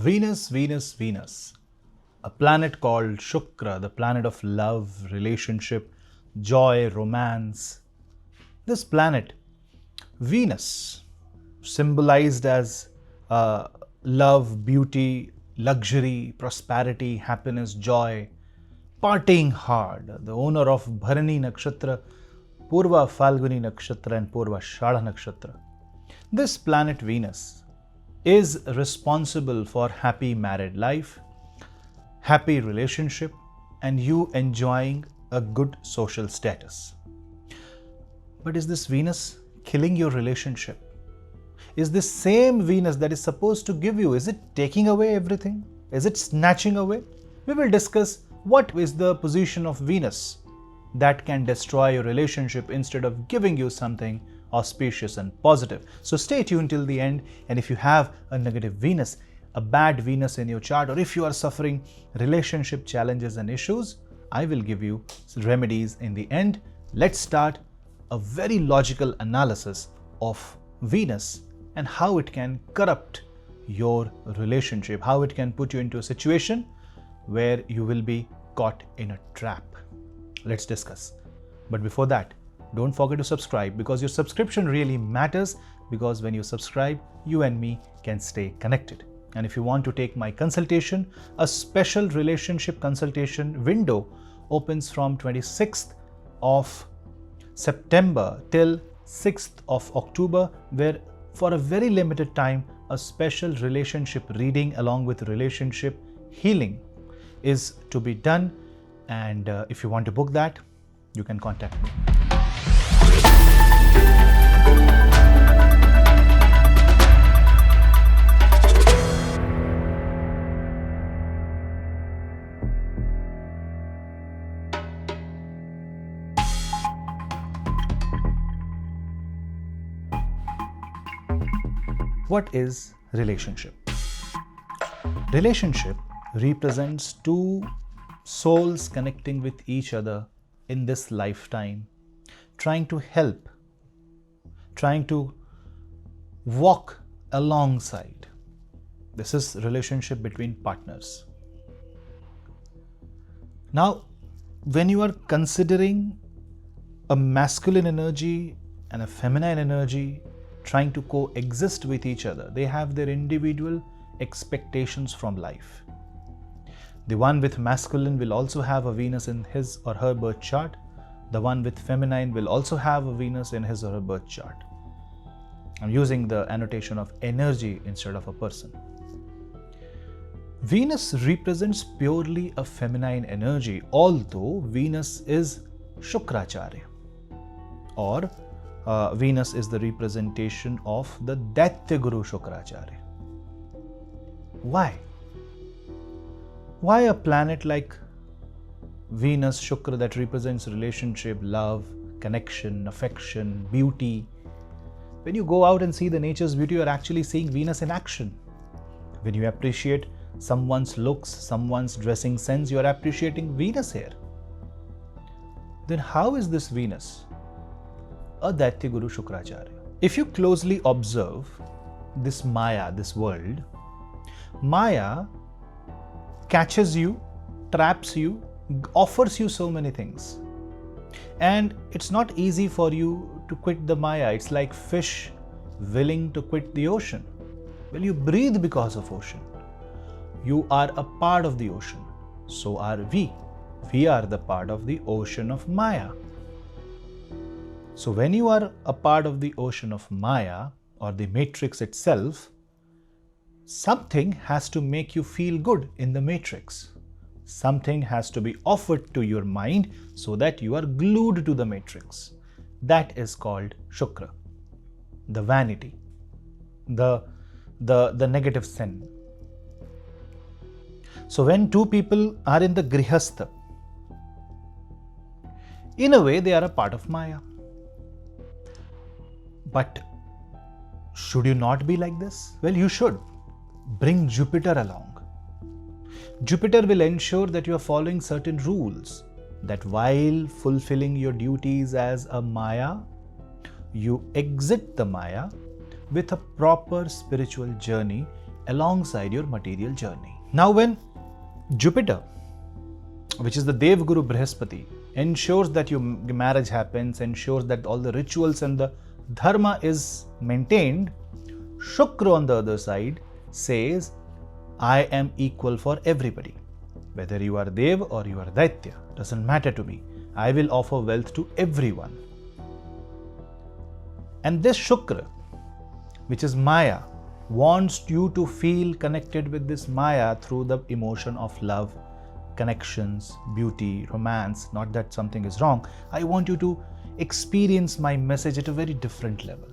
Venus, Venus, Venus, a planet called Shukra, the planet of love, relationship, joy, romance. This planet, Venus, symbolized as love, beauty, luxury, prosperity, happiness, joy, partying hard, the owner of Bharani Nakshatra, Purva Falguni Nakshatra and Purva Shadha Nakshatra. This planet Venus is responsible for happy married life, happy relationship, and you enjoying a good social status. But is this Venus killing your relationship? Is this same Venus that is supposed to give you, is it taking away everything? Is it snatching away? We will discuss what is the position of Venus that can destroy your relationship instead of giving you something auspicious and positive. So stay tuned till the end, and if you have a negative Venus, a bad Venus in your chart, or if you are suffering relationship challenges and issues, I will give you remedies in the end. Let's start a very logical analysis of Venus and how it can corrupt your relationship, how it can put you into a situation where you will be caught in a trap. Let's discuss. But before that, don't forget to subscribe, because your subscription really matters, because when you subscribe, you and me can stay connected. And if you want to take my consultation, a special relationship consultation window opens from 26th of September till 6th of October, where for a very limited time, a special relationship reading along with relationship healing is to be done. And if you want to book that, you can contact me. What is relationship? Relationship represents two souls connecting with each other in this lifetime, trying to help, trying to walk alongside. This is relationship between partners. Now, when you are considering a masculine energy and a feminine energy trying to coexist with each other, they have their individual expectations from life. The one with masculine will also have a Venus in his or her birth chart. The one with feminine will also have a Venus in his or her birth chart. I'm using the annotation of energy instead of a person. Venus represents purely a feminine energy, although Venus is Shukracharya, or Venus is the representation of the Daitya Guru Shukracharya. Why? Why a planet like Venus, Shukra, that represents relationship, love, connection, affection, beauty? When you go out and see the nature's beauty, you are actually seeing Venus in action. When you appreciate someone's looks, someone's dressing sense, you are appreciating Venus here. Then how is this Venus a Daitya Guru Shukracharya? If you closely observe this Maya, this world, Maya catches you, traps you, offers you so many things. And it's not easy for you to quit the Maya. It's like fish willing to quit the ocean. Well, you breathe because of ocean. You are a part of the ocean. So are we. We are the part of the ocean of Maya. So when you are a part of the ocean of Maya, or the matrix itself, something has to make you feel good in the matrix. Something has to be offered to your mind so that you are glued to the matrix. That is called Shukra, the vanity, the negative sin. So when two people are in the Grihastha, in a way they are a part of Maya. But should you not be like this? Well, you should. Bring Jupiter along. Jupiter will ensure that you are following certain rules, that while fulfilling your duties as a Maya, you exit the Maya with a proper spiritual journey alongside your material journey. Now when Jupiter, which is the Dev Guru Brihaspati, ensures that your marriage happens, ensures that all the rituals and the dharma is maintained, Shukra on the other side says, I am equal for everybody. Whether you are Dev or you are Daitya, doesn't matter to me. I will offer wealth to everyone. And this Shukra, which is Maya, wants you to feel connected with this Maya through the emotion of love, connections, beauty, romance. Not that something is wrong. I want you to experience my message at a very different level.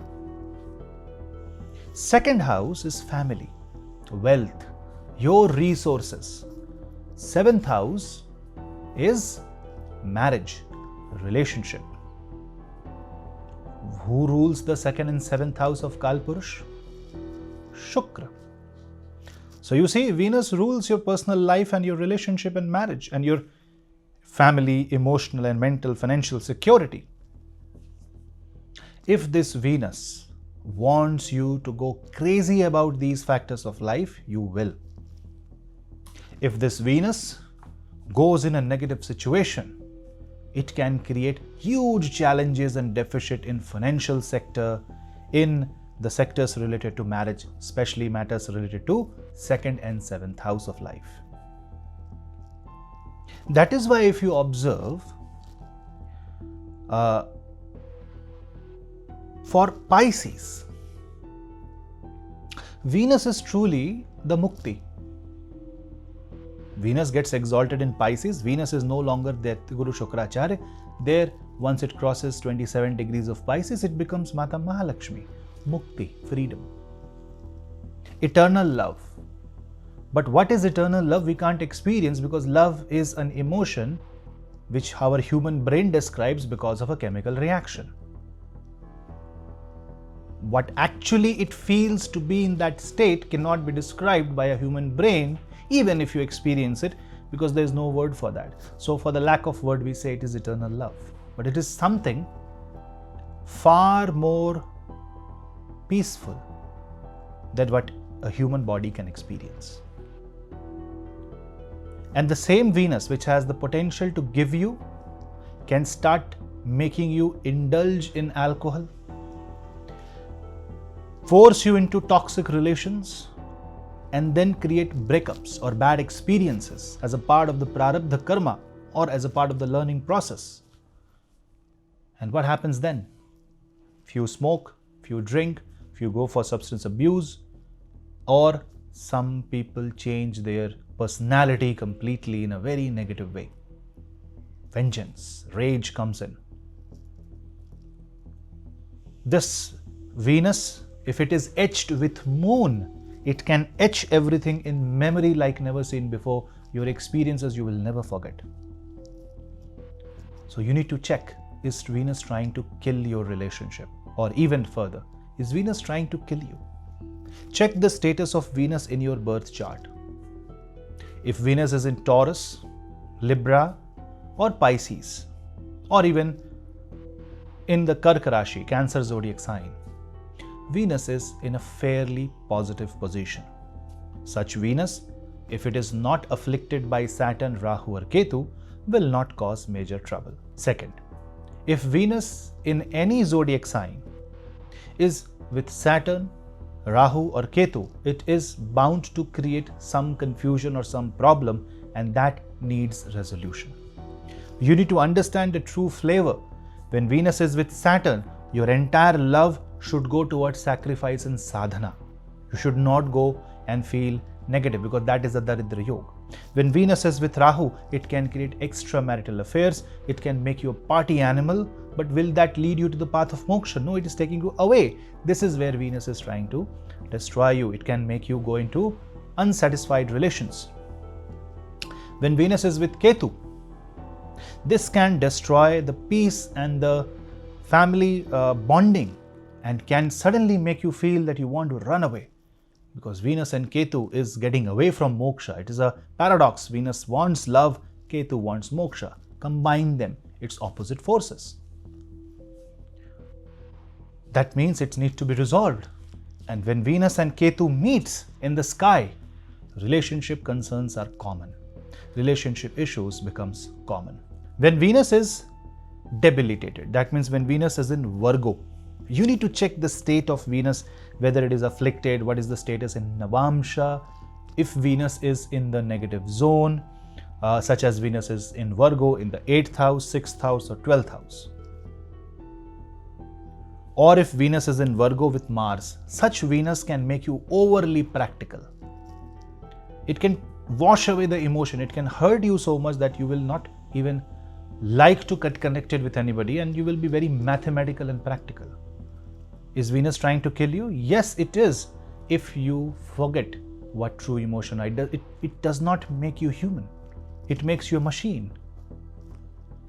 Second house is family, wealth, your resources. Seventh house is marriage, relationship. Who rules the second and seventh house of Kalpurush? Shukra. So you see, Venus rules your personal life and your relationship and marriage and your family, emotional and mental, financial security. If this Venus wants you to go crazy about these factors of life, you will. If this Venus goes in a negative situation, it can create huge challenges and deficit in financial sector, in the sectors related to marriage, especially matters related to second and seventh house of life. That is why if you observe, for Pisces, Venus is truly the Mukti. Venus gets exalted in Pisces. Venus is no longer there, Guru Shukracharya. There, once it crosses 27 degrees of Pisces, it becomes Mata Mahalakshmi. Mukti, freedom. Eternal love. But what is eternal love? We can't experience because love is an emotion which our human brain describes because of a chemical reaction. What actually it feels to be in that state cannot be described by a human brain, even if you experience it, because there is no word for that. So for the lack of word, we say it is eternal love. But it is something far more peaceful than what a human body can experience. And the same Venus, which has the potential to give you, can start making you indulge in alcohol, force you into toxic relations, and then create breakups or bad experiences as a part of the prarabdha karma or as a part of the learning process. And what happens then? If you smoke, if you drink, if you go for substance abuse, or some people change their personality completely in a very negative way. Vengeance, rage comes in. This Venus, if it is etched with moon, it can etch everything in memory like never seen before. Your experiences you will never forget. So you need to check, is Venus trying to kill your relationship? Or even further, is Venus trying to kill you? Check the status of Venus in your birth chart. If Venus is in Taurus, Libra or Pisces, or even in the Karka Rashi, Cancer zodiac sign, Venus is in a fairly positive position. Such Venus, if it is not afflicted by Saturn, Rahu or Ketu, will not cause major trouble. Second, if Venus in any zodiac sign is with Saturn, Rahu or Ketu, it is bound to create some confusion or some problem, and that needs resolution. You need to understand the true flavor. When Venus is with Saturn, your entire love should go towards sacrifice and sadhana. You should not go and feel negative because that is a Daridra Yoga. When Venus is with Rahu, it can create extramarital affairs. It can make you a party animal. But will that lead you to the path of moksha? No, it is taking you away. This is where Venus is trying to destroy you. It can make you go into unsatisfied relations. When Venus is with Ketu, this can destroy the peace and the family bonding and can suddenly make you feel that you want to run away. Because Venus and Ketu is getting away from moksha. It is a paradox. Venus wants love, Ketu wants moksha. Combine them, it's opposite forces. That means it needs to be resolved. And when Venus and Ketu meets in the sky, relationship concerns are common. Relationship issues becomes common. When Venus is debilitated, that means when Venus is in Virgo, you need to check the state of Venus, whether it is afflicted, what is the status in Navamsha, if Venus is in the negative zone, such as Venus is in Virgo in the 8th house, 6th house or 12th house. Or if Venus is in Virgo with Mars, such Venus can make you overly practical. It can wash away the emotion. It can hurt you so much that you will not even like to get connected with anybody and you will be very mathematical and practical. Is Venus trying to kill you? Yes, it is. If you forget what true emotion is, it does not make you human. It makes you a machine.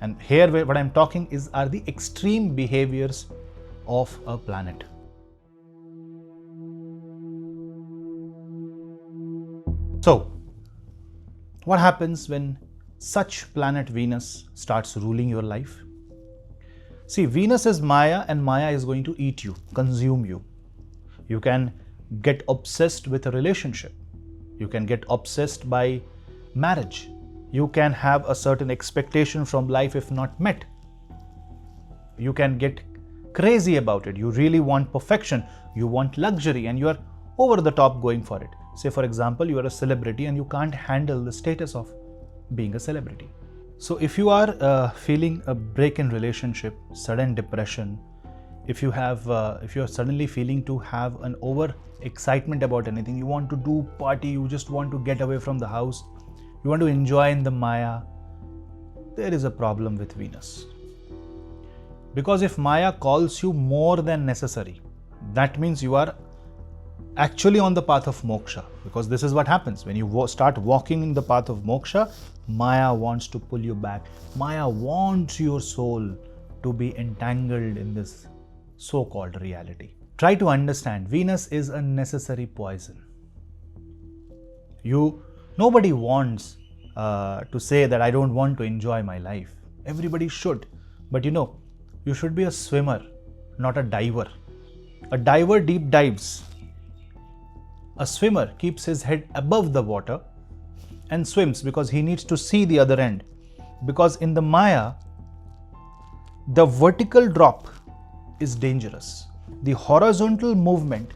And here what I'm talking are the extreme behaviors of a planet. So, what happens when such planet Venus starts ruling your life? See, Venus is Maya and Maya is going to eat you, consume you. You can get obsessed with a relationship. You can get obsessed by marriage. You can have a certain expectation from life if not met. You can get crazy about it. You really want perfection. You want luxury and you are over the top going for it. Say for example, you are a celebrity and you can't handle the status of being a celebrity. So if you are feeling a break in relationship, sudden depression, if you're suddenly feeling to have an over excitement about anything, you want to do party, you just want to get away from the house, you want to enjoy in the Maya, there is a problem with Venus. Because if Maya calls you more than necessary, that means you are actually on the path of moksha, because this is what happens when you start walking in the path of moksha. Maya wants to pull you back. Maya wants your soul to be entangled in this so-called reality. Try to understand, Venus is a necessary poison. Nobody wants to say that I don't want to enjoy my life. Everybody should, but you should be a swimmer, not a diver. A diver deep dives. A swimmer keeps his head above the water and swims because he needs to see the other end. Because in the Maya, the vertical drop is dangerous. The horizontal movement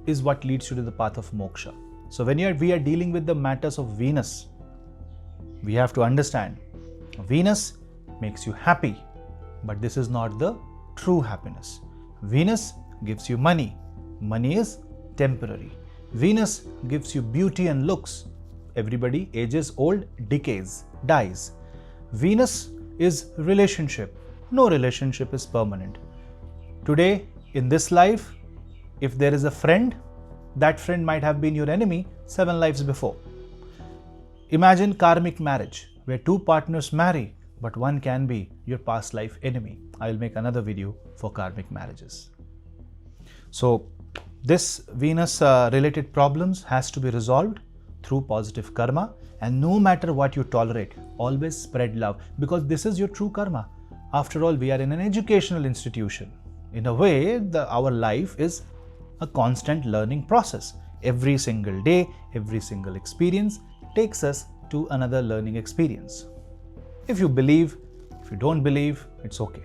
is what leads you to the path of moksha. So when we are dealing with the matters of Venus, we have to understand Venus makes you happy, but this is not the true happiness. Venus gives you money. Money is temporary. Venus gives you beauty and looks. Everybody ages old, decays, dies. Venus is relationship. No relationship is permanent. Today, in this life, if there is a friend, that friend might have been your enemy 7 lives before. Imagine karmic marriage, where 2 partners marry, but one can be your past life enemy. I will make another video for karmic marriages. So, this Venus related problems has to be resolved through positive karma, and no matter what you tolerate, always spread love, because this is your true karma. After all, we are in an educational institution. In a way, our life is a constant learning process. Every single day, every single experience takes us to another learning experience. If you believe, if you don't believe, it's okay.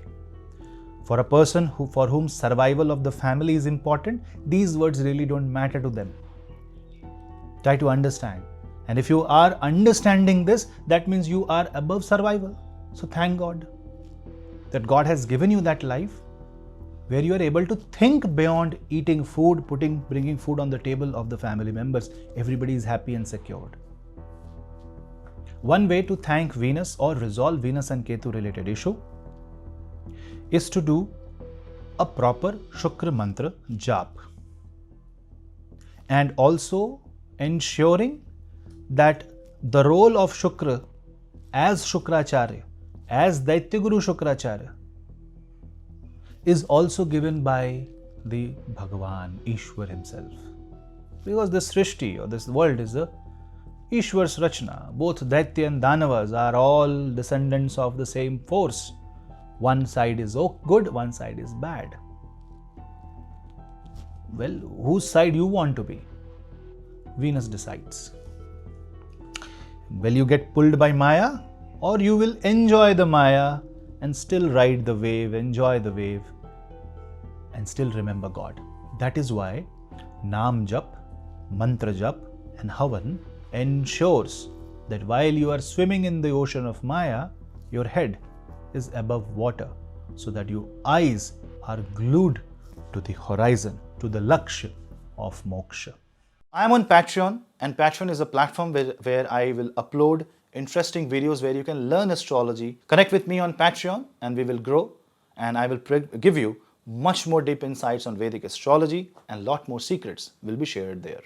For a person for whom survival of the family is important, these words really don't matter to them. Try to understand. And if you are understanding this, that means you are above survival. So thank God that God has given you that life where you are able to think beyond eating food, bringing food on the table of the family members. Everybody is happy and secured. One way to thank Venus or resolve Venus and Ketu related issue is to do a proper Shukra mantra jap, and also ensuring that the role of Shukra as Shukracharya, as Daityaguru Shukracharya, is also given by the Bhagavan, Ishwar himself. Because this Srishti or this world is a Ishwar's Rachna. Both Daitya and Danavas are all descendants of the same force. One side is good, one side is bad. well, whose side you want to be. Venus decides. Will you get pulled by Maya, or you will enjoy the Maya and still ride the wave, enjoy the wave, and still remember God? That is why Naam Jap, Mantra Jap, and Havan ensures that while you are swimming in the ocean of Maya, your head is above water, so that your eyes are glued to the horizon, to the Lakshya of Moksha. I am on Patreon, and Patreon is a platform where I will upload interesting videos where you can learn astrology. Connect with me on Patreon and we will grow, and I will give you much more deep insights on Vedic astrology, and lot more secrets will be shared there.